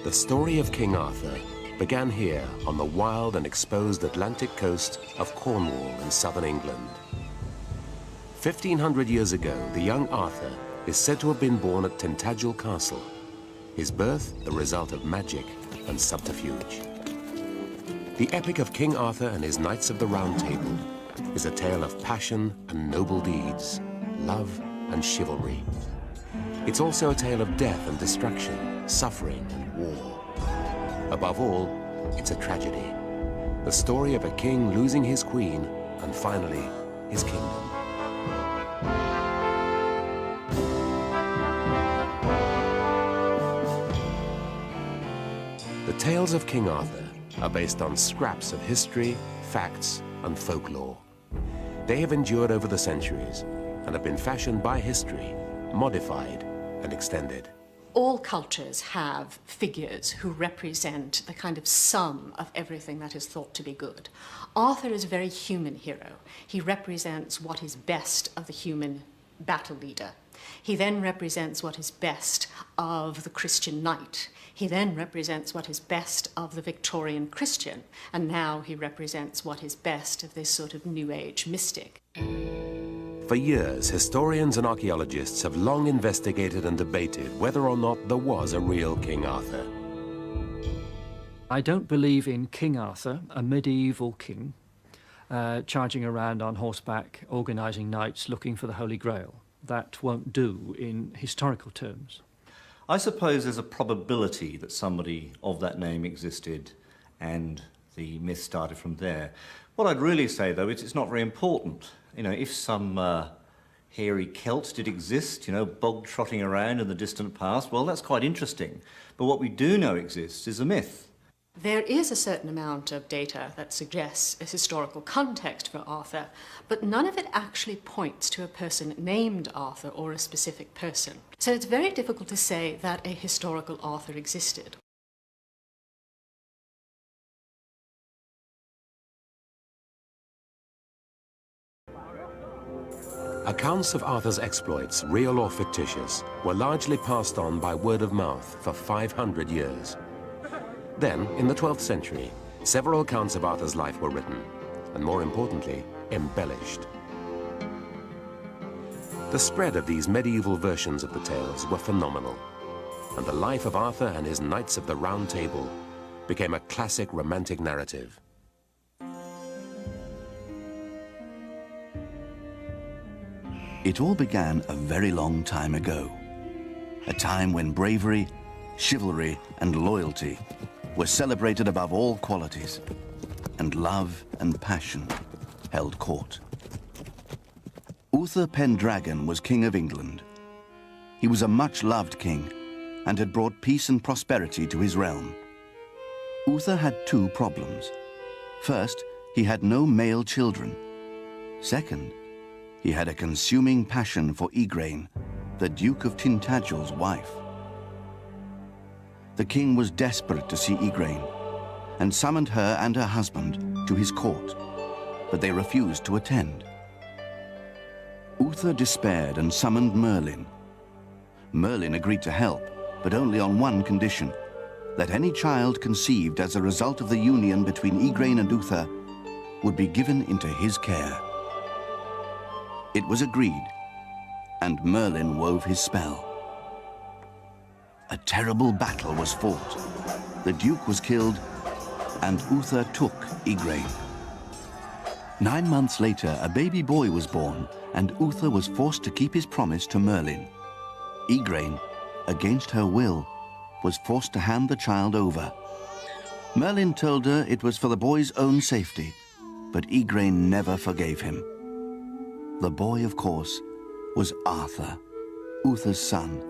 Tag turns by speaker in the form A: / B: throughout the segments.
A: The story of King Arthur began here on the wild and exposed Atlantic coast of Cornwall in southern England. 1,500 years ago, the young Arthur is said to have been born at Tintagel Castle, his birth the result of magic and subterfuge. The epic of King Arthur and his Knights of the Round Table is a tale of passion and noble deeds, love and chivalry. It's also a tale of death and destruction, suffering and war. Above all, it's a tragedy. The story of a king losing his queen and finally his kingdom. The tales of King Arthur are based on scraps of history, facts, and folklore. They have endured over the centuries and have been fashioned by history, modified and extended.
B: All cultures have figures who represent the kind of sum of everything that is thought to be good. Arthur is a very human hero. He represents what is best of the human battle leader. He then represents what is best of the Christian knight. He then represents what is best of the Victorian Christian. And now he represents what is best of this sort of New Age mystic.
A: For years, historians and archaeologists have long investigated and debated whether or not there was a real King Arthur.
C: I don't believe in King Arthur, a medieval king, charging around on horseback, organising knights, looking for the Holy Grail. That won't do in historical terms.
D: I suppose there's a probability that somebody of that name existed and the myth started from there. What I'd really say, though, is it's not very important. You know, if some hairy Celt did exist, you know, bog-trotting around in the distant past, well, that's quite interesting. But what we do know exists is a myth.
B: There is a certain amount of data that suggests a historical context for Arthur, but none of it actually points to a person named Arthur or a specific person. So it's very difficult to say that a historical Arthur existed.
A: Accounts of Arthur's exploits, real or fictitious, were largely passed on by word of mouth for 500 years. Then, in the 12th century, several accounts of Arthur's life were written, and more importantly, embellished. The spread of these medieval versions of the tales were phenomenal, and the life of Arthur and his Knights of the Round Table became a classic romantic narrative.
E: It all began a very long time ago, a time when bravery, chivalry, and loyalty were celebrated above all qualities, and love and passion held court. Uther Pendragon was King of England. He was a much-loved king and had brought peace and prosperity to his realm. Uther had two problems. First, he had no male children. Second, he had a consuming passion for Igraine, the Duke of Tintagel's wife. The king was desperate to see Igraine and summoned her and her husband to his court, but they refused to attend. Uther despaired and summoned Merlin. Merlin agreed to help, but only on one condition, that any child conceived as a result of the union between Igraine and Uther would be given into his care. It was agreed, and Merlin wove his spell. A terrible battle was fought. The Duke was killed, and Uther took Igraine. 9 months later, a baby boy was born, and Uther was forced to keep his promise to Merlin. Igraine, against her will, was forced to hand the child over. Merlin told her it was for the boy's own safety, but Igraine never forgave him. The boy, of course, was Arthur, Uther's son,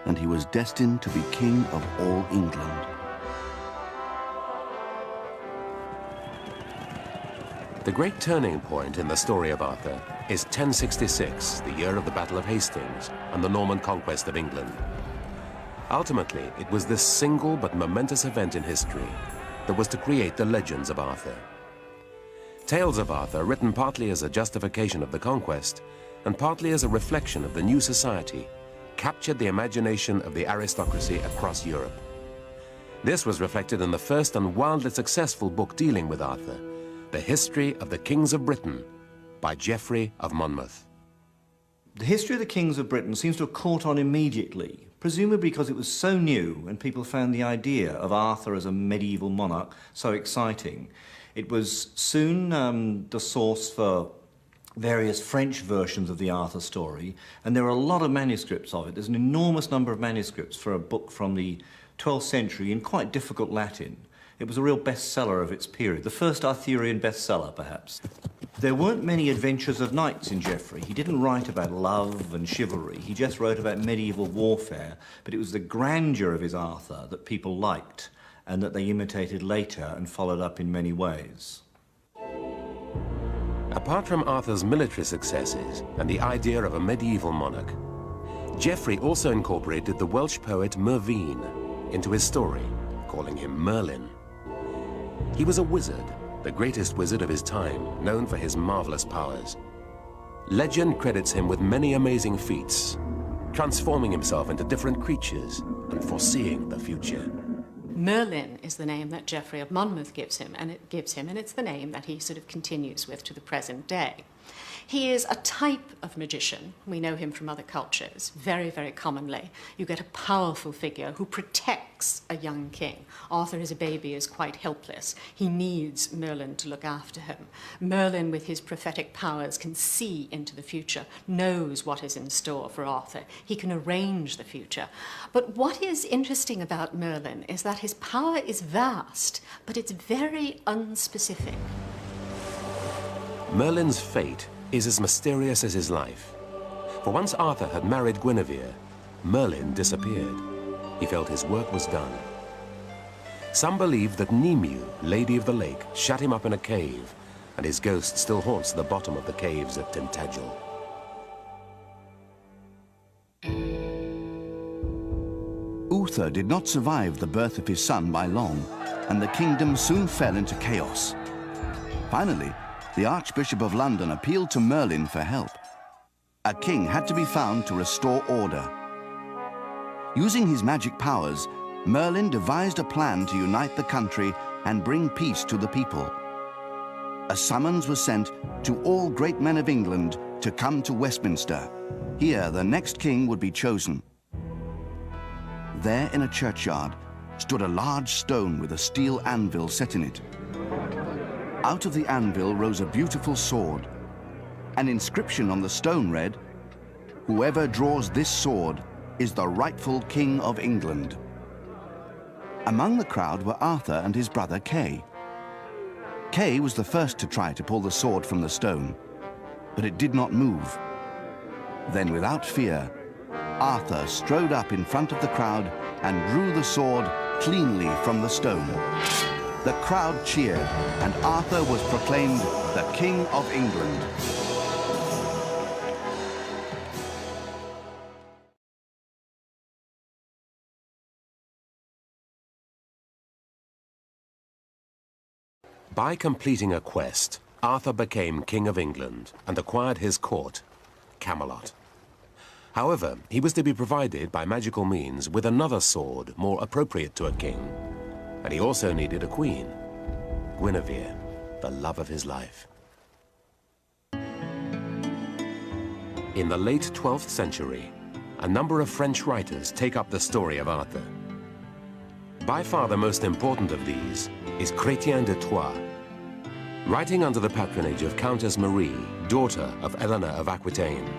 E: and he was destined to be king of all England.
A: The great turning point in the story of Arthur is 1066, the year of the Battle of Hastings and the Norman conquest of England. Ultimately, it was this single but momentous event in history that was to create the legends of Arthur. Tales of Arthur, written partly as a justification of the conquest and partly as a reflection of the new society, captured the imagination of the aristocracy across Europe. This was reflected in the first and wildly successful book dealing with Arthur, The History of the Kings of Britain, by Geoffrey of Monmouth.
D: The history of the kings of Britain seems to have caught on immediately, presumably because it was so new and people found the idea of Arthur as a medieval monarch so exciting. It was soon the source for various French versions of the Arthur story, and there are a lot of manuscripts of it. There's an enormous number of manuscripts for a book from the 12th century in quite difficult Latin. It was a real bestseller of its period, the first Arthurian bestseller, perhaps. There weren't many adventures of knights in Geoffrey. He didn't write about love and chivalry. He just wrote about medieval warfare, but it was the grandeur of his Arthur that people liked and that they imitated later and followed up in many ways.
A: Apart from Arthur's military successes and the idea of a medieval monarch, Geoffrey also incorporated the Welsh poet Mervyn into his story, calling him Merlin. He was a wizard, the greatest wizard of his time, known for his marvelous powers. Legend credits him with many amazing feats, transforming himself into different creatures and foreseeing the future.
B: Merlin is the name that Geoffrey of Monmouth gives him, and it's the name that he sort of continues with to the present day. He is a type of magician. We know him from other cultures. Very, very commonly, you get a powerful figure who protects a young king. Arthur as a baby is quite helpless. He needs Merlin to look after him. Merlin, with his prophetic powers, can see into the future, knows what is in store for Arthur. He can arrange the future. But what is interesting about Merlin is that his power is vast, but it's very unspecific.
A: Merlin's fate is as mysterious as his life. For once Arthur had married Guinevere, Merlin disappeared. He felt his work was done. Some believe that Nimue, Lady of the Lake, shut him up in a cave, and his ghost still haunts the bottom of the caves at Tintagel.
E: Uther did not survive the birth of his son by long, and the kingdom soon fell into chaos. Finally, the Archbishop of London appealed to Merlin for help. A king had to be found to restore order. Using his magic powers, Merlin devised a plan to unite the country and bring peace to the people. A summons was sent to all great men of England to come to Westminster. Here, the next king would be chosen. There, in a churchyard, stood a large stone with a steel anvil set in it. Out of the anvil rose a beautiful sword. An inscription on the stone read, "Whoever draws this sword is the rightful King of England." Among the crowd were Arthur and his brother Kay. Kay was the first to try to pull the sword from the stone, but it did not move. Then, without fear, Arthur strode up in front of the crowd and drew the sword cleanly from the stone. The crowd cheered, and Arthur was proclaimed the King of England.
A: By completing a quest, Arthur became King of England and acquired his court, Camelot. However, he was to be provided by magical means with another sword more appropriate to a king. And he also needed a queen, Guinevere, the love of his life. In the late 12th century, a number of French writers take up the story of Arthur. By far the most important of these is Chrétien de Troyes. Writing under the patronage of Countess Marie, daughter of Eleanor of Aquitaine,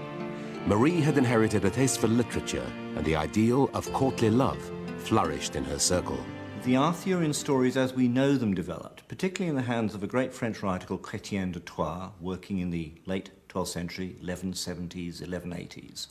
A: Marie had inherited a taste for literature, and the ideal of courtly love flourished in her circle.
D: The Arthurian stories as we know them developed, particularly in the hands of a great French writer called Chrétien de Troyes, working in the late 12th century, 1170s, 1180s.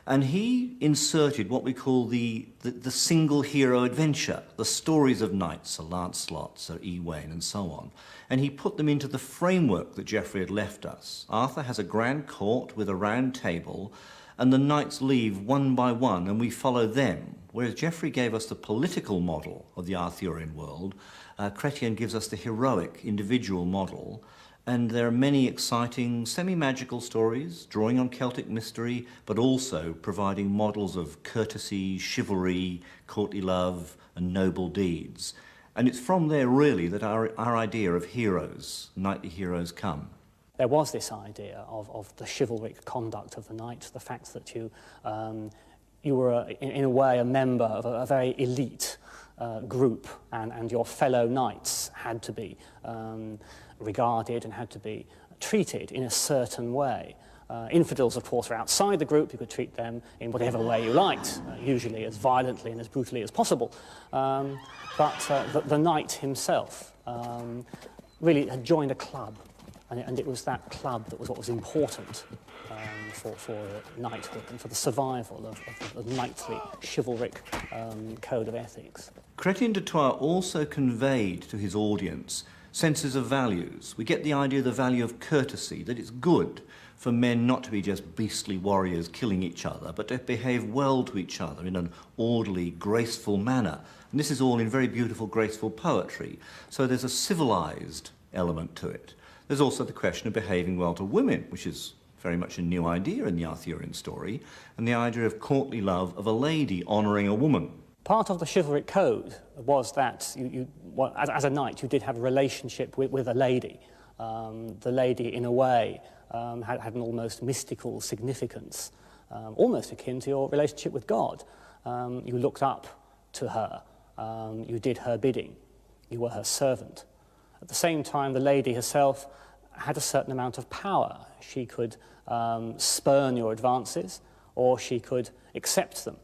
D: And he inserted what we call the single hero adventure, the stories of knights, Sir Lancelot, Sir Ewain, and so on. And he put them into the framework that Geoffrey had left us. Arthur has a grand court with a round table, and the knights leave one by one, and we follow them. Whereas Geoffrey gave us the political model of the Arthurian world, Chrétien gives us the heroic individual model, And there are many exciting semi-magical stories, drawing on Celtic mystery, but also providing models of courtesy, chivalry, courtly love, and noble deeds. And it's from there, really, that our idea of heroes, knightly heroes, come.
F: There was this idea of the chivalric conduct of the knight, the fact that you were, in a way, a member of a very elite group, and your fellow knights had to be regarded and had to be treated in a certain way. Infidels, of course, were outside the group. You could treat them in whatever way you liked, usually as violently and as brutally as possible. But the knight himself really had joined a club, and it was that club that was what was important for knighthood and for the survival of the knightly, chivalric code of ethics. Chrétien de Troyes also conveyed to his audience senses of values. We get the idea of the value of courtesy, that it's good for men not to be just beastly warriors killing each other, but to behave well to each other in an orderly, graceful manner. And this is all in very beautiful, graceful poetry. So there's a civilized element to it. There's also the question of behaving well to women, which is very much a new idea in the Arthurian story, and the idea of courtly love of a lady honouring a woman. Part of the chivalric code was that, as a knight, you did have a relationship with a lady. The lady, in a way, had an almost mystical significance, almost akin to your relationship with God. You looked up to her, you did her bidding, you were her servant. At the same time, the lady herself had a certain amount of power. She could spurn your advances, or she could accept them.